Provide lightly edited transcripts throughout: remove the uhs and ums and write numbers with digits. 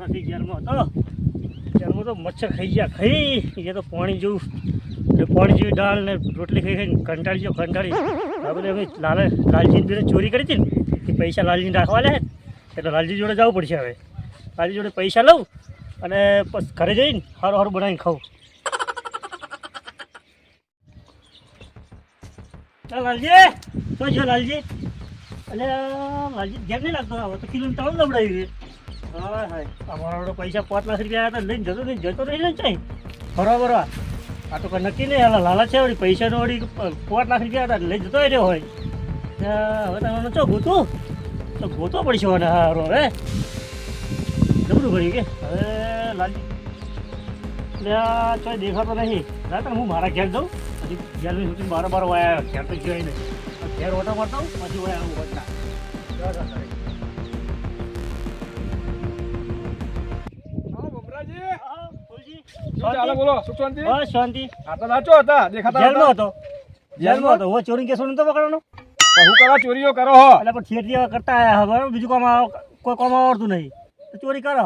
વર્ષથી જેલમાં તો મચ્છર ખાઈ ગયા ખાઈ એ તો પાણી જેવું પાણી જેવી દાળ ને રોટલી ખાઈ ખાઈને કંટાળી આ બધે અમે લાલજી જોડે ચોરી કરી હતી ને એ પૈસા લાલજીને રાખવા લે એટલે લાલજી જોડે જવું પડશે હવે લાલજી જોડે પૈસા લઉં અને પછી ઘરે જઈને સારું બનાવીને ખાઉં. લાલજી શું છે લાલજી? અને લાલજી ઘેર નહીં લાગતો હવે તો કિલો તાવ નબળાવી હા હા અમારા પૈસા 5 લાખ રૂપિયા હતા લઈને જતો રહી ને ચાઈ બરાબર આ તો કંઈ નક્કી નહીં લાલા છે વળી પૈસાનો વળી 5 લાખ રૂપિયા હતા લઈ જતો રહ્યો હોય હવે તમારે ચો ગોતો પડશે મને હારો હવે જબરું ભર્યું કે હવે લાલજી એટલે ચોય દેખાતો નહીં ના હું મારા ઘેર જાઉં પછી ઘેરની સુધી બાર વાયા ઘેર તો જોઈ નહીં ઘેર ઓટા મારતા હું પછી વાય આવું વચના શાંતિ જેલમાં હતો હું ચોરી કેસો નતો પકડવાનો હું કરો ચોરીઓ કરો એટલે પણ થિયેટર કરતા આયા હવે બીજું કોઈ કામ આવડતું નહીં તો ચોરી કરો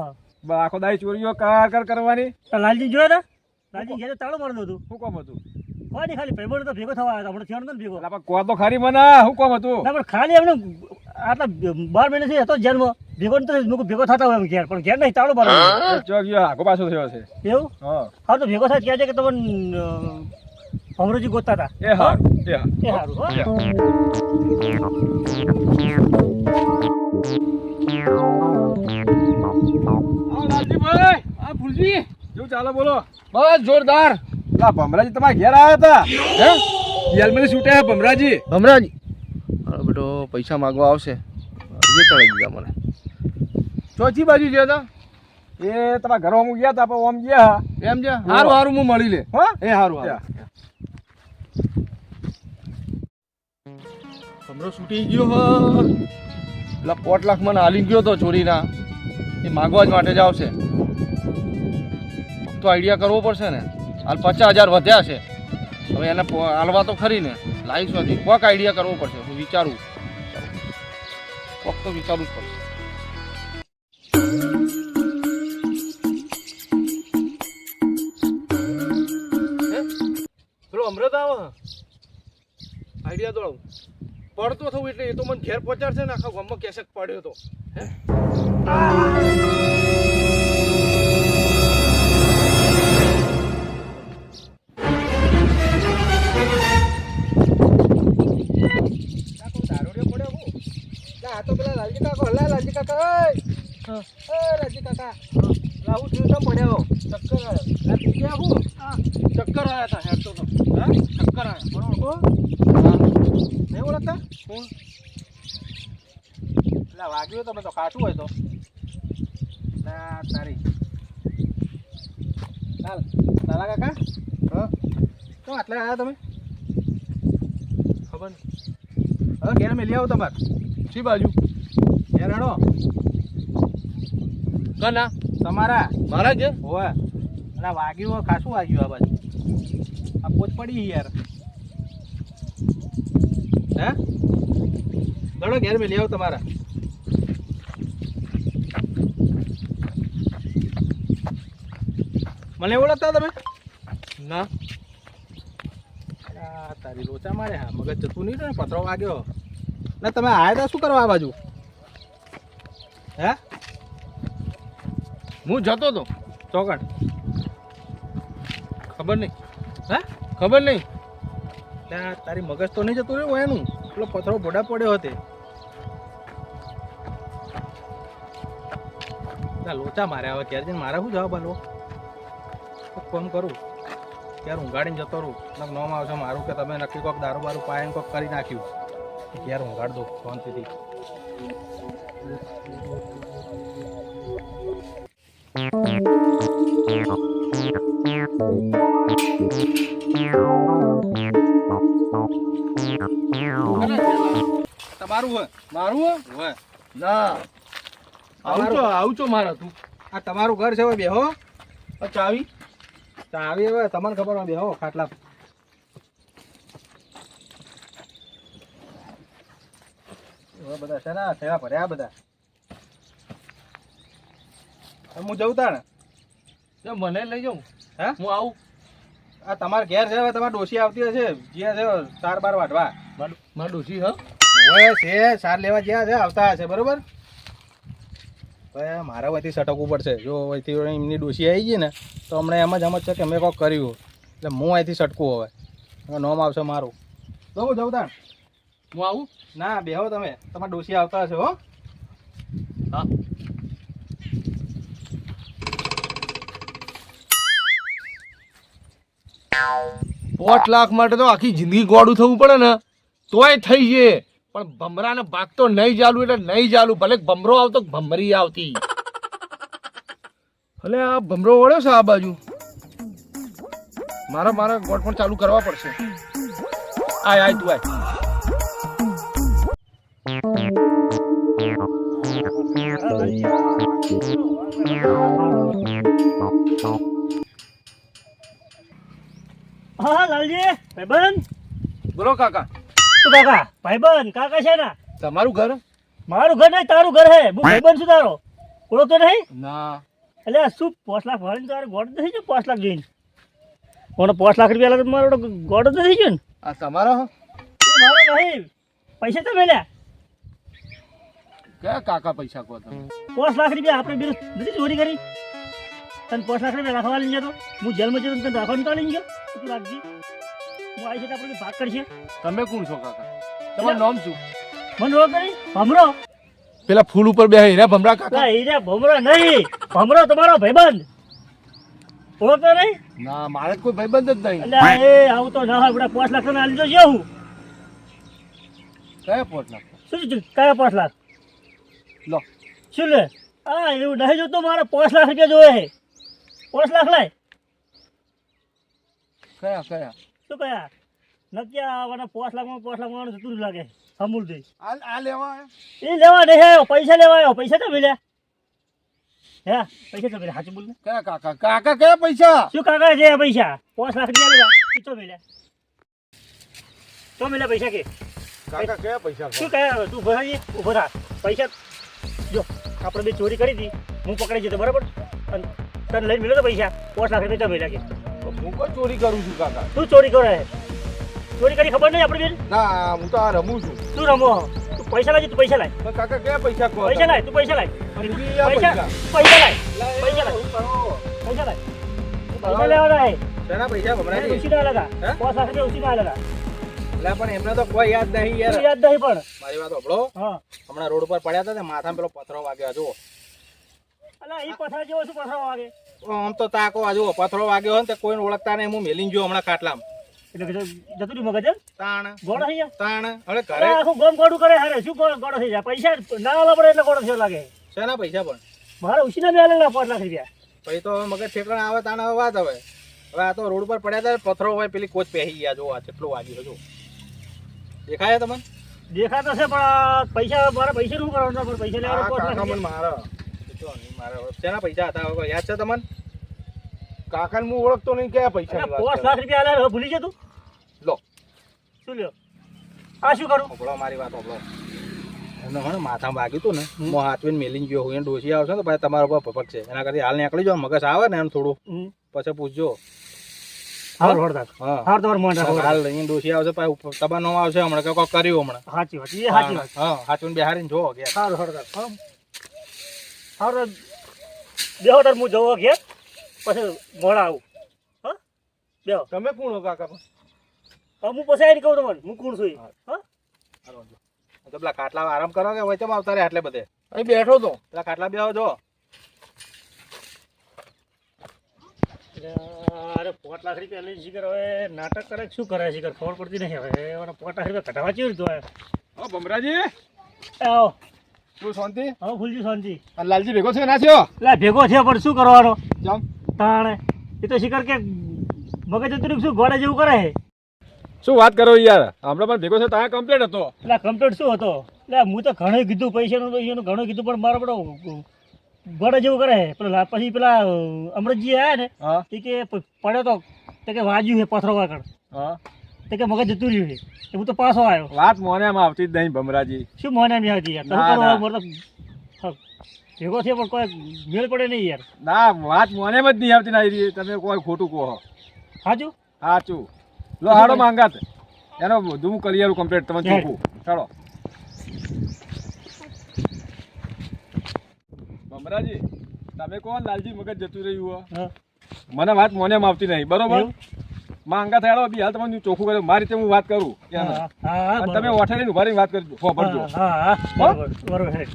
આખો દાઈ ચોરીઓ કર કરવાની. લાલજી જોયો ને લાલજી ઘેર તાળું મારી દઉં શું કામ હતું? કોઈ નહીં ખાલી ભાઈબંધ તો ભેગો થવા આવ્યો થિયેટર ને ભેગો કો તો ખરી મને શું કામ હતું? ના પણ ખાલી એમને આટલા 12 મહિનાથી હતો જેલમાં ભેગો તો ભેગો થતા હોય ઘેર પણ ઘેર નહીં તાળું મારવાનું જો ગયો આગો પાછો થયો છે એવું હા તો ભેગો થાય કહે છે કે તમને અમરોજી ગોતતા હતા એ સારું લાલજીભાઈ આ ફૂલજી શું ચાલે બોલો? બસ જોરદાર. ભમરાજી તમારા ઘેર આવ્યા હતા જેલમાંથી છૂટ્યા ભમરાજી બેટો પૈસા માંગવા આવશે જે ચડાવી દીધા મને. ચોથી બાજુ ગયા હતા એ તમારા ઘર અમુક ગયા હતા ઓમ ગયા એમ છે સારું હું મળી લે હા એ સારું ભમરો છૂટી ગયો પેલા 5 લાખ મને હાલી ગયો તો ચોરીના એ માંગવા જ માટે જ આવશે તો આઈડિયા કરવો પડશે ને હાલ 50,000 વધ્યા છે હવે એને હાલવા તો ખરી ને લાઈફ સુધી કોક આઈડિયા કરવો પડશે હું વિચારું કોક તો વિચારવું જ પડશે. પેલો અમૃત આવે આઈડિયા દોડાવું પડતો થવું એટલે એ તો મને ઘેર પહોંચાડશે ને આખા ગામમાં કેસેક પડ્યો તો હે તો પેલા લાલજી કાકા લાલજી કાકા લાલજી કાકા લાવું ટ્યુશન પડ્યો ચક્કર આવ્યા હતા હેર તો ચક્કર આવ્યા બરોબર નહીં ઓળખતા કોણ એટલે વાગ્યું તમે તો કાચું હોય તો ના તારી લાલા કાકા તો આટલા આવ્યા તમે ખબર હવે ઘેર મેં લઈ આવો તમારે શી બાજુ ઘેર હેડો કના તમારા મારા જ હોવે એટલે વાગ્યું ખાસું વાગ્યું આ બાજુ આ પોચ પડી યાર હે ગણો ઘેર મેં લઈ આવો તમારા મને ઓળખતા તમે ના તારી લોચા મારે હા મગજ જતું નહીં ને પથરો વાગ્યો ના તમે આયા હતા શું કરવા આ બાજુ હે હું જતો હતો ચોકડ ખબર નહીં હે ખબર નહીં તારી મગજ તો નહીં જતું રહ્યું એનું પેલો પથરો ભોડા પડ્યો હતો લોચા મારે હવે ક્યારે જઈને મારે શું જવાબ આલો ફોન કરું ક્યારે ઊંઘાડીને જતો રહું નોમ આવશે મારું કે તમે નક્કી કોઈક દારૂ બારું પાયને કોઈક કરી નાખ્યું ક્યારે ઊંઘાડ દો શાંતિથી તમારું હોય મારું હોય ના આવું છો મારા તું આ તમારું ઘર છે હવે બેહો ચાવી ચાવી હવે તમને ખબર હોય બેહો ખાટલા બધા શેના ભર્યા બધા હું જઉં તાણ. તો મને લઈ જાઉં હે? હું આવું. આ તમારે ઘેર છે હવે તમારે ડોશી આવતી હશે જ્યાં છે સાર બાર વાઢવા. મારા ડોશી હા હોય છે સાર લેવા જ્યાં છે આવતા હશે બરોબર. હવે મારા વહીથી સટકવું પડશે જો વહીથી એમની ડોશી આવી ગઈ ને તો હમણાં એમ જ છે કે મેં કોક કર્યું એટલે હું અહીંથી સટકું હવે નોમ આવશે મારું. તો હું જઉં તાણ. હું આવું. ના બેહો તમે તમારા ડોશી આવતા હશે હો. હા 5 લાખ માટે તો આખી જિંદગી ગોળું થવું પડે ને તોય થઈ છે પણ ભમરાને ભાગ તો નહીં ચાલુ એટલે નહીં ચાલુ ભલે ભમરો આવતો ભમરી આવતી ભલે આ ભમરો વળ્યો છે આ બાજુ મારા ગોળ પણ ચાલુ કરવા પડશે આય તું આય હા લાલજી ભાઈબંધ. બોલો કાકા શું કાકા? ભાઈબંધ કાકા છે ને? તમારું ઘર મારું ઘર નહીં તારું ઘર હે. હું ભાઈબંધ છું તારો. ઓળખતો નહીં? ના એટલે શું 5 લાખ વાળીને તારે ગોળ થઈ ગયો 5 લાખ જોઈને. કોને 5 લાખ રૂપિયા લાગે મારો ગોળ જ થઈ ગયો ને. આ તમારો એ મારો નહીં. પૈસા તમે લ્યા કયા કાકા પૈસા કહો તમે 5 લાખ રૂપિયા આપણે બે નથી ચોરી કરી. તને 5 લાખ રૂપિયા રાખવા લઈ જતો હું જેલમાં જતો તને રાખવા નીકળી લઈ ગયો તું રાખજી. હું આવી છે આપણે ભાગ કરશે. તમે કોણ છો કાકા તમારું નામ શું મને રોક કરી ભમરો. પેલા ફૂલ ઉપર બે હીરા ભમરા કાકા ના હીરા ભમરો નહીં. ભમરો તમારો ભાઈબંધ. ઓળખતો નહીં? ના મારે તો કોઈ ભાઈબંધ જ નહીં એટલે એ આવું તો ના હોય. આપણે 5 લાખ ના લીધો છે હું. કયા 5 લાખ શું છે? કયા 5 લાખ? લો શું લે? હા એવું નહીં જોતું મારે 5 લાખ રૂપિયા જોવે છે. 5 લાખ લાય. કયા શું કયા? નક્કી આવવાના 5 લાખમાં જતું લાગે અમૂલ દઈ. આ લેવા એ લેવા નહીં આવ્યો પૈસા લેવા આવ્યો. પૈસા તો મળ્યા હે? પૈસા તો મળ્યા સાચું બોલ ને. કયા કાકા કયા પૈસા શું કાકા છે પૈસા 5 લાખ રૂપિયા લેવા એ તો મળ્યા. તો મળ્યા પૈસા કે કાકા કયા પૈસા શું કયા? તું ભરાઈએ ઉભો થા. પૈસા જો આપણે બે ચોરી કરી હતી હું પકડાઈ જતો બરાબર અને તને લઈને મળ્યો તો પૈસા 5 લાખ રૂપિયા તો મળ્યા કે. હું કોઈ ચોરી કરું છું કાકા તું ચોરી કરે ચોરી કરી ખબર નહીં આપણે બેન. ના હું તો આ રમું છું તું રમો તું પૈસા લાવજે. તું પૈસા લાય. પણ કાકા કયા પૈસા કહો પૈસા લાય. તું પૈસા લાય. પૈસા લાય. પૈસા લાય. પૈસા લાય. પૈસા લેવાના હે. શેના પૈસા ભમરાજી? ઉછી ના લગા 5 લાખ રૂપિયા ઉછી ના લગા. એટલે પણ એમને તો કોઈ યાદ નહીં યાર. યાદ નહીં પણ મારી વાત સાંભળો હા. હમણાં રોડ ઉપર પડ્યા હતા ને માથામાં પેલો પથરો વાગ્યો જુઓ. અલા એ પથરા જેવો શું પથરા વાગે? આમ તો તાકો આ જુઓ પથરો વાગ્યો હોય ને તો કોઈને ઓળખતા નહીં. હું મેલીને ગયો હમણાં ખાટલામાં. એટલે કે જતું રહ્યું મગજ એમ? તાણ ગોળો થઈ ગયા. તાણ હવે અલા, ઘરે આખું ગમ ગોળું કરે હારે શું ગોળો થઈ જાય? પૈસા ના આલા પડે એટલે ગોળો થયો લાગે. શેના પૈસા પણ મારે ઉછી ના મેળેલા 5 લાખ રૂપિયા. પછી તો મગજ ઠેકડા આવે તાણ હવે વાત હવે આ તો રોડ ઉપર પડ્યા હતા પથરો હોય પેલી કોચ પહેરી ગયા જો આ કેટલું વાગ્યું જો દેખાય તમને? દેખાતો છે પણ આ પૈસા મારા પૈસા શું કરવાનું પણ પૈસા લેવાનો 5 લાખ કાકા મને રૂપિયા. મારે શેના પૈસા હતા હવે યાદ છે તમને? કાકાને હું ઓળખતો નહીં કયા પૈસા અલા, 5 લાખ રૂપિયા આલ્યા હવે ભૂલી જતું લો શું લ્યો? આ શું કરું? ઓગળો મારી વાત ઓગળો એમને મને માથામાં વાગ્યું હતું ને હું હાથવીને મેલીને ગયો હું એને ડોસી આવશે ને પછી તમારા ઉપર ભપકશે એના કરતી હાલ નીકળી જાઓ મગજ આવે ને એમ થોડું પછી પૂછજો. હાર હોડતા હા હાર તમારે મોન રાખો. હાલ અહીંયા ડોસી આવશે પછી તમારે નો આવશે હમણાં કે કોક કર્યું હમણાં. સાચી વાત એ સાચી વાત. હા હાથવીને બેહારીને જોવો કે હાર હોડતા હાર બેહો તાર હું જવો ઘેર પછી મોડા આવું. હા બેહો. તમે કોણ હો કાકા હવે હું પછી આવીને કહું તમને હું કોણ છું. હા તો પેલા ખાટલા આરામ કરો કે વચ્ચે આવતા રહે આટલે બધે અહીં બેઠો તો પેલા ખાટલા બેહો જો. અરે 5 લાખ રૂપિયા લઈને શીખર હવે નાટક કરે કે શું કરે શીખર ખબર પડતી નહીં. હવે 5 લાખ રૂપિયા કઢાવા કેવી રીતે હોય? હા ભમરાજી આવો શું શાંતિ હવે ફૂલજી શાંતિ. આ લાલજી ભેગો છે ના થયો એટલે ભેગો છે પણ શું કરવાનો જામ તાણે એ તો શીખર કે મગજ જતું શું ગોળે જેવું કરે છે. શું વાત કરો યાર હમણાં પણ ભેગો છે ત્યાં કમ્પ્લેટ હતો એટલે કમ્પ્લીટ શું હતો? એટલે હું તો ઘણું કીધું પૈસાનું ઘણું કીધું પણ મારો બધો ગોળે જેવું કરે છે. પેલા પછી પેલા અમૃતજી આવ્યા ને હા એ કે પડ્યો તો તે કે વાજ્યું છે પથરો વાગડ હા તે કે મગજ જતું રહ્યું છે. તો હું તો પાછો આવ્યો. વાત મોને આવતી જ નહીં ભમરાજી શું મોને નહીં આવતી યાર? ના, ના. મારે તો ભેગો થયો પણ કોઈ મેળ પડે નહીં યાર. ના વાત મને જ નહીં આવતી ના એ તમે કોઈ ખોટું કહો હાચું સાચું લો હાડો માંગાત એનો બધું હું કરી આલું કમ્પ્લીટ તમે ચોખ્ખું ચાલો ભમરાજી તમે કોણ લાલજી મગજ જતું રહ્યું હો હા. મને વાત મને આવતી નહીં બરોબર એવું? માંગા થયા બી હાલ તમને ચોખ્ખું કર્યું મારી રીતે હું વાત કરું હા હા અને તમે બરોબર. ઓઠે રહીને ઉભા રહીને વાત કરજો હો ભરજો હા હા બરોબર બરોબર હે.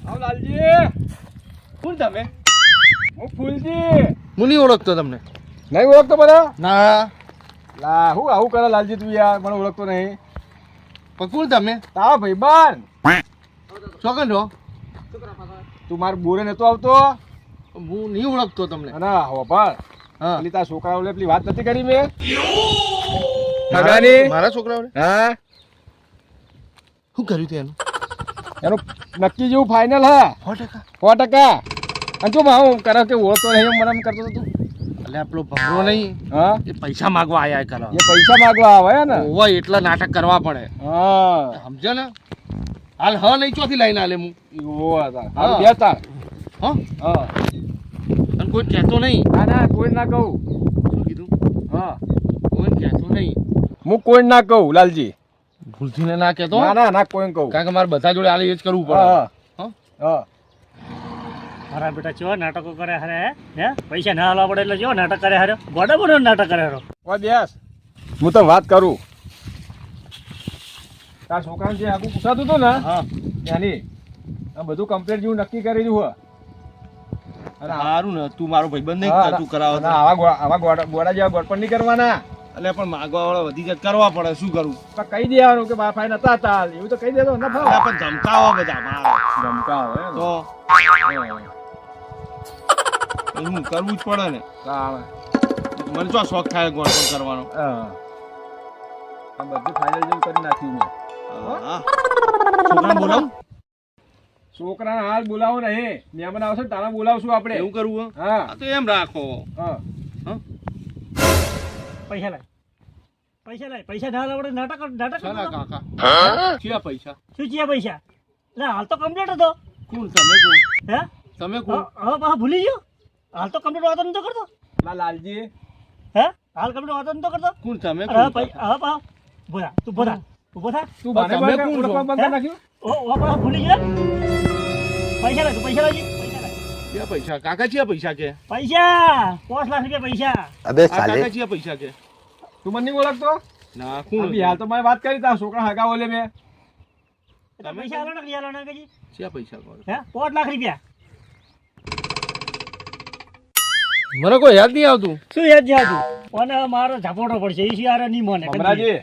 આવ લાલજી કોણ તમે? હું ફૂલજી હું નહીં ઓળખતો તમને. નહીં ઓળખતો બધા ના. લા હું આવું કરે લાલજી તું યાર મને ઓળખતો નહીં પણ કોણ તમે? તારા ભાઈબંધ ચોકન છો? તું મારે બોરે નતો આવતો હું નહીં ઓળખતો તમને. અને હોભાળ હા. પેલી તારા છોકરાઓ પેલી વાત નથી કરી મેં ભગાની મારા છોકરાઓને હા શું કર્યું તેનું? એનું નક્કી જેવું ફાઇનલ હા 100%. 100%. અને જો હું કરે કે ઓળખતો નહીં મને એમ કરતો હતો તું એટલે આપણો ભમરો નહીં, હા એ પૈસા માંગવા આયા કરવા. એ પૈસા માગવા આવે હે ને ઓવા એટલા નાટક કરવા પડે. હા સમજ્યો ને? હાલ હ નહીં ચોથી લઈને આલે હું. એવો હતા હારું બે તાર હા. હા અને કોઈ કહેતો નહીં. ના ના કોઈ ના કહું શું કીધું? હા કોઈ કહેતો નહીં. હું કોઈ ના કહું લાલજી ભૂલથી ને ના કહેતો. ના ના ના કોઈ કહું કારણ કે મારે બધા જોડે હાલ એ જ કરવું પડે. હા હા. હા મારા બેટા ચેવા નાટકો કરે હારે હે પૈસા ના હાલવા પડે એટલે ચેવા નાટક કરે હારે ગોડા બોડો નાટક કરે હારો. ઓય બેસ હું તો વાત કરું તારા છોકરાને જે આગું પૂછાતું હતું ને હા એની આ બધું કમ્પ્લીટ જેવું નક્કી કરી દીધું અને સારું ને, તું મારો ભાઈબંધ નહીં, હા, તું કરાવો ના, આવા ગોડા જેવા ગોળપણ નહીં કરવાના એટલે પણ માગવા વાળા વધી જાય, કરવા પડે, શું કરું? પણ કહી દેવાનું કે મારા ભાઈ નતા તાલ એવું તો કહી દેતો ન એટલે ફાવે પણ ધમકાવા બધા મારે ધમકાવે હે ને. તો હું કરવું જ પડે ને. તાળ. મને શું શોખ થાય ગોળપણ કરવાનો? હા. આ બધું ફાઇનલ જેવું કરી નાખ્યું મેં હા. છોકરાને બોલાવું? છોકરાને હાલ બોલાવો નહીં મહેમાન આવશે ને તારા બોલાવશું આપણે એવું કરવું હે? હા હા તો એમ રાખો. હા પૈસા લાય પૈસા ના હાલવા પડે નાટક નાટક ચાલા કરતો. કાકા. ક્યાં પૈસા? શું ચિયા પૈસા ના હાલ તો કમ્પ્લીટ હતો કોણ તમે? કોણ હે તમે? કોણ? હવે પાછા ભૂલી ગયો હાલ તો કમ્પ્લીટ વાતો નતો કરતો લાલજી હે હાલ કમ્પ્લીટ વાતો નતો કરતો કોણ તમે? હવે કોણ? હવે પાછા બોલા તું બોલા ઉભો થા તું પણ બાને તમે બાને કોણ છો? ઓળખવા બંધ કરી નાખ્યું ઓ પાછા ભૂલી ગયો પૈસા લાય તું પૈસા લાવજી ક્યાં પૈસા? કાકા ક્યાં પૈસા કે? પૈસા 5 લાખ રૂપિયા પૈસા આ કાકા ક્યાં પૈસા કે? તું મને નહીં ઓળખતો ના કોણ? અભી હાલ તો મેં વાત કરી તારા છોકરા હગાવો લે મેં એટલે પૈસા આલો ને કે આલો ને કે જી ક્યાં પૈસા કહો? હે 5 લાખ રૂપિયા મને કોઈ યાદ નહીં આવતું. શું યાદ જાતું અને મારો ઝાપોટો પડશે એ સિવાય નહીં મને ભમરાજી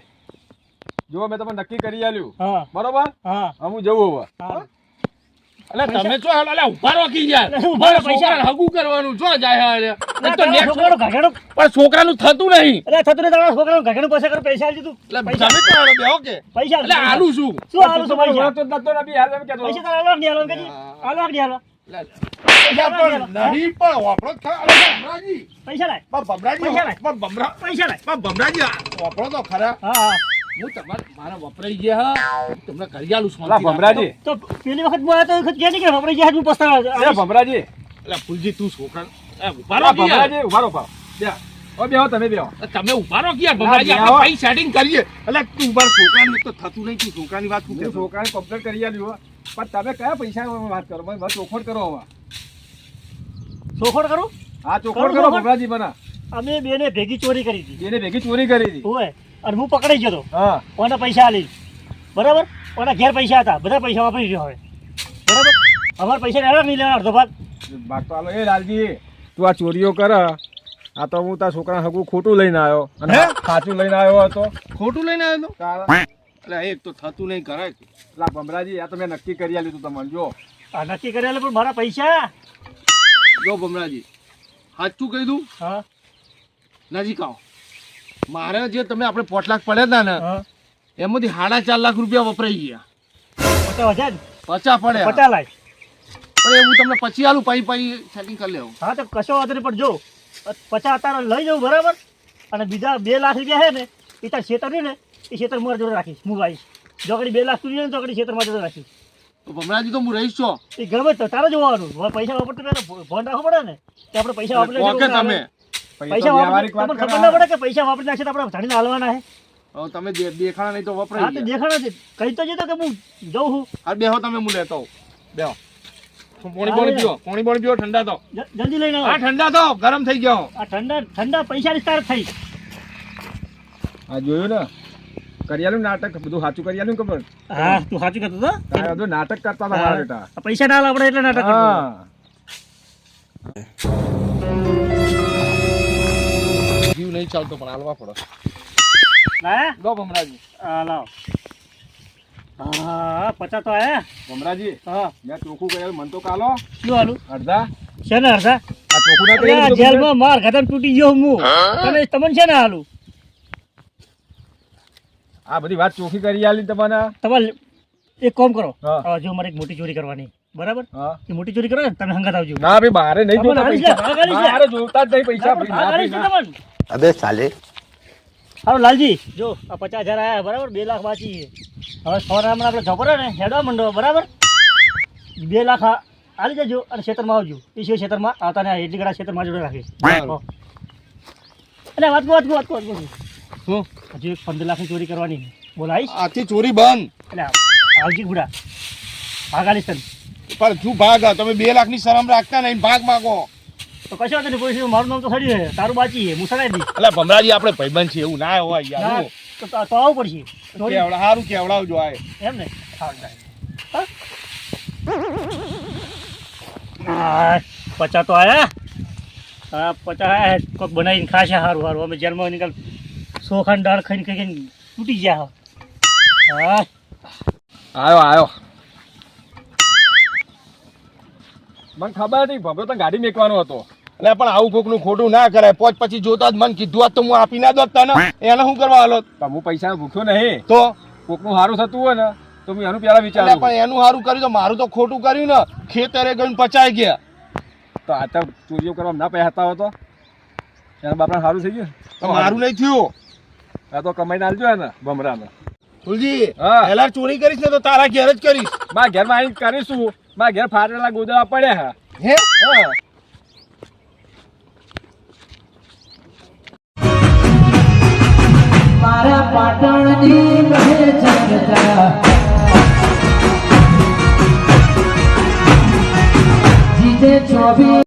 જો મેં તમને નક્કી કરી આલ્યું હા બરોબર હા હવે હું જવું હવે હા અલે તમે શું હાલ? અલે ઉભા રહો કી યાર. અલે ઉભા રહો, પૈસા. છોકરાને હગું કરવાનું જો જાય હાલે. એટલે તો next છોકરાનું ઘાઘેડું પણ છોકરાનું થતું નહીં. એટલે થતું નહીં તારા છોકરાનું ઘાઘેડું પૈસા કર પૈસા આલજી તું એટલે પૈસા તમે તો હાલો બેહો કે. પૈસા એટલે આલું શું? શું આલું છું પૈસા ઓળખતો જ નતો ને અભી હાલ એમ કહેતો. પૈસા તારા આલો કે નહીં આલો કે જી આલો કે નહીં આલો એટલે પણ નહીં પણ વાપરો જ ખરા. અલે ભમરાજી. પૈસા લાય પણ ભમરાજી. પૈસા લાય. પણ પૈસા લાય ભમરાજી વાપરો તો ખરા. હા હા હું મારા વપરાઈ ગયા હા. તમને કરી આલું અલા ભમરાજી તો પેલી વખત હું આવ્યો તો એ વખત ક્યાં નીકળ્યો આપણે જ્યાં હું પસ્તાવા એ ભમરાજી એટલે ફૂલજી તું છોકરા ઉભા અલા રહો કે યાર. ભમરાજી ઉભા રહો ઉભા. બે ઓ બેહો તમે બેહો તમે ઉભા રહો કે યાર ભમરાજી. બેહો. આપણે પૈ સેટિંગ કરીએ. એટલે તું ઉભા રહો. છોકરાને તો થતું નહીં. તું છોકરાની વાત શું હું કહેતો? છોકરાને કમ્પ્લેટ કરી આલ્યું હો. પણ તમે કયા પૈસા વાત કરો મને બસ ચોખવટ કરો હવે ચોખોડ કરું હા ચોખવટ કરું કરો ચોખવટ? ભમરાજી મને અમે બેને ભેગી ચોરી કરી હતી એને ભેગી ચોરી કરી હતી હોય અને હું પકડાઈ ગયો હતો હા કોના પૈસા આલી બરાબર કોના ઘેર પૈસા હતા બધા પૈસા વાપરી ગયો હવે બરાબર અમારા પૈસા લેવા નહીં લેવા અડધો ભાગ ભાગ તો આલો એ લાલજી તું આ ચોરીઓ કર આ તો હું તારા છોકરા હગું ખોટું લઈને આવ્યો અને સાચું લઈને આવ્યો હતો ખોટું લઈને આવ્યો તો? તારા એટલે એક તો થતું નહીં કરાય. લા ભમરાજી આ તો મેં નક્કી કરી આલ્યું તું તમને જો આ નક્કી કરેલું પણ મારા પૈસા જો ભમરાજી સાચું કહી દઉં હા નજીક આવો. મારે જે તમે આપણે 5 લાખ પડ્યા હતા ને હા એમાંથી 4.5 લાખ રૂપિયા વપરાઈ ગયા. 50,000 50 પડ્યા. 50 લાખ પણ એ હું તમને પછી આલું પાઈ સેટિંગ કરી લેવું. હા તો કશો વાંધો નહીં પણ જો 50 તારા લઈ જવું બરાબર, અને બીજા 2 લાખ રૂપિયા છે ને એ તાર ખેતર ને એ ખેતર મારા જોડે રાખીશ હું ભાઈ. જોકડી 2 લાખ સુધી ને જોકડી ખેતર મારા જોડે રાખીશ. તો ભમરાજી તો હું રહીશ છો. એ ગમે તો તારે જોવાનું. હવે પૈસા વાપરતો પહેલા ફોન રાખવો પડે ને કે આપણે પૈસા વાપરી કોકે તમે પૈસા વાપરી તમને ખબર ના પડે કે પૈસા વાપરી નાખશે તો આપણે ધણીને હાલવાના છે. હવે તમે દેખાણા નહીં તો હા વપરાય તો દેખાડો છે. કહી તો જતો કે હું જઉં છું. આ બેહો તમે હું લેતો આવું. બેહો પાણી પીવો, પાણી પીવો, ઠંડા તો. જલ્દી લઈને આવો. હા ઠંડા તો, ગરમ થઈ ગયો. આ ઠંડા પૈસાની તાર થઈ. આ જોયું ને કરિયાલું નાટક બધું સાચું કરિયાલું ખબર. હા તું સાચું કરતો હતો. આ બધું નાટક કરતા હતા મારા બેટા. આ પૈસા ના આપણે એટલે નાટક કરતો. હા જીવ નહીં ચાલતો પણ હાલવા પડે. લાયા? લો ભમરાજી. હા લાવ. હા 50 તો આયા. ભમરાજી હા મેં ચોખ્ખું કરેલું મન તો કાલો શું હાલું અડધા છે ને અડધા? આ ચોખ્ખું ના અરે આ કરેલું જેલમાં માર ખતમ તૂટી ગયો હું. તમે તમને છે ને હાલું આ બધી વાત ચોખ્ખી કરી આલી તમને. તમારે એક કામ કરો. હા. હવે જો મારે એક મોટી ચોરી કરવાની બરાબર. હા એ મોટી ચોરી કરો ને તમે હંગાત આવજો. ના ભાઈ બારે નહીં તમને જોતા હાલી છે, પૈસા. ભાગ હાલી છે. મારે જોતા જ નહીં પૈસા ભાઈ. ના ભાગ હાલી ભાઈ, છે ના. તમને. अबे साले હાલો લાલજી જો આ 50,000 આયા બરાબર, 2 લાખ બાકી છે. હવે સોનામાં આપણે ઝપરો ને હેડવા મંડો બરાબર. 2 લાખ આલી જજો અને ખેતરમાં આવજો. એ છે ખેતરમાં આવતા ને એટલી ઘણા ખેતરમાં જોડે રાખીશ. બરાબર. એટલે વાત શું હજુ એક 15 લાખની ચોરી કરવાની છે. બોલ આવીશ? આથી ચોરી બંધ. એટલે આવજી ગુડા ભાગ આલીશ તને. પણ શું ભાગ? તમે 2 લાખની શરમ રાખતા નહીં, ભાગ માગો. તો કશો વાંધો નહીં, પોલીસ મારું નામ તો સડી છે, તારું બાચી છે, હું સડાઈ દઈશ. એટલે ભમરાજી આપણે ભાઈબંધ છે એવું ના હોય યાર. ના, તો આવવું પડશે. ચોરી સારું કેવડાવજો આ. એમ ને? સારું થાય. હા 50 તો આયા. હા 50 આયા. કોઈક બનાવીને ખાશે સારું સારું. અમે જેલમાં નિકાલ સોખાન દાળ ખાઈને ખાઈને તૂટી ગયા. હા આયો આયો મને ખબર હતી ભભરો તો ગાડી મેકવાનો હતો. એટલે પણ આવું કોકનું ખોટું ના કરાય. પોચ પછી જોતા જ મને કીધું હોત તો હું આપી ના દોત તને. એને શું કરવા હાલો? પણ હું પૈસા ભૂખ્યો નહીં. તો કોકનું સારું થતું હોય ને તો હું એનું પેલા એટલે વિચારું. પણ એનું સારું કર્યું તો મારું તો ખોટું કર્યું ને. ખેતરે ગઈને પચાઈ ગયા. તો આ તો ચોરીઓ કરવા ના પૈસા હતા હોય તો એના બાપડા સારું થઈ ગયું. તો મારું નહીં થયું. આ તો કમાઈને આલજો ને ભમરાને. ફૂલજી હા. પહેલા ચોરી કરીશ ને તો તારા ઘેર જ કરીશ. મારા ઘરમાં આવીને કરીશું. મારા ઘેર ફાટેલા ગોદડા પડ્યા હે? હા મારા પાટણની કહે જનતા જીતે 24